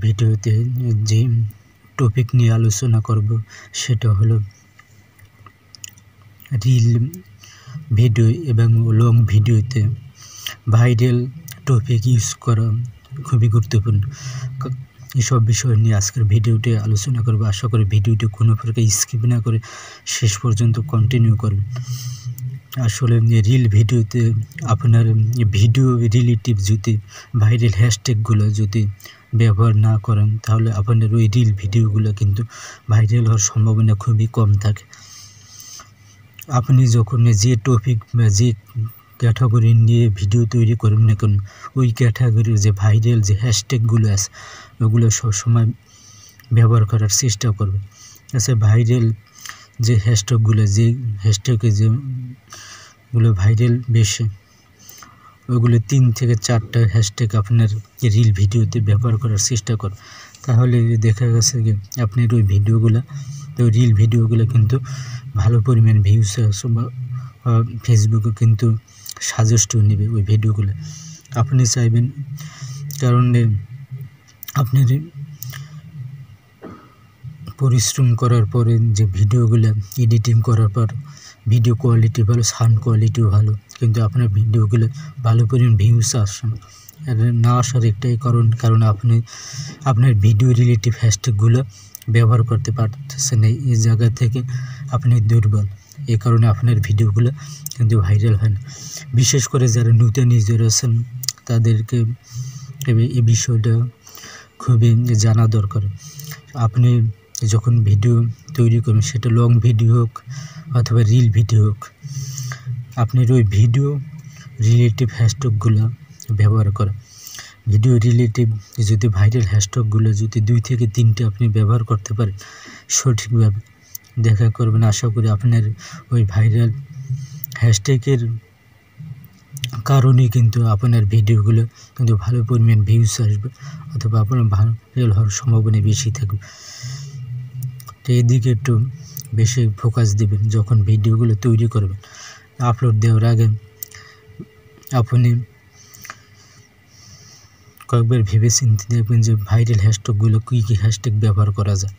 ভিডিওতে যে টপিক নিয়ে আলোচনা করব সেটা হলো রিল ভিডিও এবং লং ভিডিওতে ভাইরাল টপিক ইউজ করা খুবই গুরুত্বপূর্ণ। এসব বিষয় নিয়ে আজকের ভিডিওটি আলোচনা করব। আশা করি ভিডিওটি কোনো প্রকার স্কিপ না করে শেষ পর্যন্ত কন্টিনিউ করবেন। আসলে রিল ভিডিওতে আপনার ভিডিও রিলেটিভ যদি ভাইরাল হ্যাশট্যাগুলো যদি ব্যবহার না করেন তাহলে আপনার ওই রিল ভিডিওগুলো কিন্তু ভাইরাল হওয়ার সম্ভাবনা খুবই কম থাকে। আপনি যখন যে টপিক বা যে ক্যাটাগরি নিয়ে ভিডিও তৈরি করবেন না কেন, ওই ক্যাটাগরির যে ভাইরাল যে হ্যাশট্যাগুলো আছে ওগুলো সবসময় ব্যবহার করার চেষ্টা করবেন। আচ্ছা, ভাইরাল যে হ্যাশট্যাগুলো যে হ্যাশট্যাগে যেগুলো ভাইরাল বেশি ওগুলো 3 থেকে 4টা হ্যাশট্যাগ আপনার রিল ভিডিওতে ব্যবহার করার চেষ্টা করুন। তাহলে দেখা গেছে যে আপনার ওই ভিডিওগুলো রিল ভিডিওগুলো কিন্তু ভালো পরিমাণ ভিউজ আসে বা ফেসবুকে কিন্তু সাজেস্টও নেবে ওই ভিডিওগুলো। আপনি চাইবেন কারণ আপনার পরিশ্রম করার পরে যে ভিডিওগুলো এডিটিং করার পর ভিডিও কোয়ালিটি ভালো, সাউন্ড কোয়ালিটিও ভালো, কিন্তু আপনার ভিডিওগুলো ভালো পরিমাণ ভিউজ আসে না আসার একটাই কারণ আপনি আপনার ভিডিও রিলেটিভ হ্যাশট্যাগুলো ব্যবহার করতে পারতেছেন না। এই জায়গা থেকে আপনি দুর্বল, এই কারণে আপনার ভিডিওগুলো কিন্তু ভাইরাল হয় না। বিশেষ করে যারা নতুন ইউজার আছেন তাদেরকে এই বিষয়টা খুবই জানা দরকার। আপনি যখন ভিডিও তৈরি করবেন, সেটা লং ভিডিও হোক অথবা রিল ভিডিও হোক, আপনার ওই ভিডিও রিলেটিভ হ্যাশট্যাগুলো ব্যবহার করা। ভিডিও রিলেটিভ যদি ভাইরাল হ্যাশট্যাগুলো যদি 2 থেকে 3টে আপনি ব্যবহার করতে পারেন সঠিকভাবে, দেখা করবেন আশা করি আপনার ওই ভাইরাল হ্যাশট্যাগের কারণে কিন্তু আপনার ভিডিওগুলো কিন্তু ভালো পরিমাণ ভিউজ আসবে অথবা আপনার ভাইরাল হওয়ার সম্ভাবনা বেশি থাকবে। তো এদিকে একটু বেশি ফোকাস দেবেন যখন ভিডিওগুলো তৈরি করবেন। আপলোড দেওয়ার আগে আপনি কয়েকবার ভেবে চিন্তে দেখবেন যে ভাইরাল হ্যাশট্যাগুলো কী কী হ্যাশট্যাগ ব্যবহার করা যায়।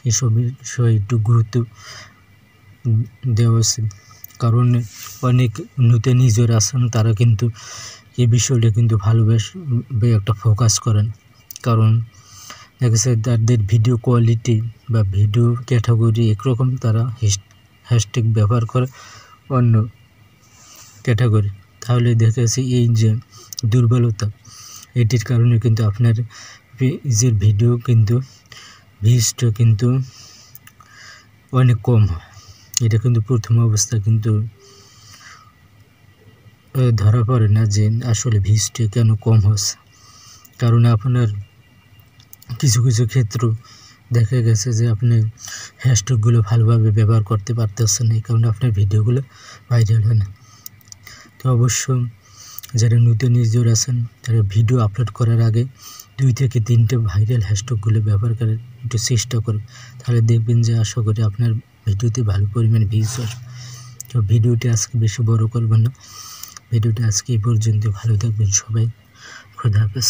এসব বিষয়ে একটু গুরুত্ব দেওয়া উচিত, কারণ অনেক নতুন ইউজার আছেন তারা কিন্তু এই বিষয়টা কিন্তু ভালোবেসে একটা ফোকাস করেন। কারণ দেখা যাচ্ছে তাদের ভিডিও কোয়ালিটি বা ভিডিও ক্যাটাগরি একরকম, তারা হ্যাশট্যাগ ব্যবহার করে অন্য ক্যাটাগরি। তাহলে দেখা যাচ্ছে এই যে দুর্বলতা, এটির কারণে কিন্তু আপনার পেজের ভিডিও কিন্তু ভিউজটা কিন্তু অনেক কম হয়। এটা কিন্তু প্রথম অবস্থা কিন্তু ধরা পড়ে না যে আসলে ভিউজটা কেন কম হচ্ছে। কারণ আপনার কিছু কিছু ক্ষেত্র দেখা গেছে যে আপনি হ্যাশট্যাগুলো ভালোভাবে ব্যবহার করতে পারতেছেন, এই কারণে আপনার ভিডিওগুলো ভাইরাল হয় না। তো অবশ্য যারা নতুন ইউজার আছেন তারা ভিডিও আপলোড করার আগে 2 থেকে 3টে ভাইরাল হ্যাশট্যাগুলো ব্যবহার করার একটু চেষ্টা করুন। তাহলে দেখবেন যে আশা করি আপনার ভিডিওতে ভালো পরিমাণ ভিউজ আসবে। তো ভিডিওটি আজকে বেশি বড় করবেন না, ভিডিওটি আজকে এই পর্যন্ত। ভালো থাকবেন সবাই, খোদা হাফেজ।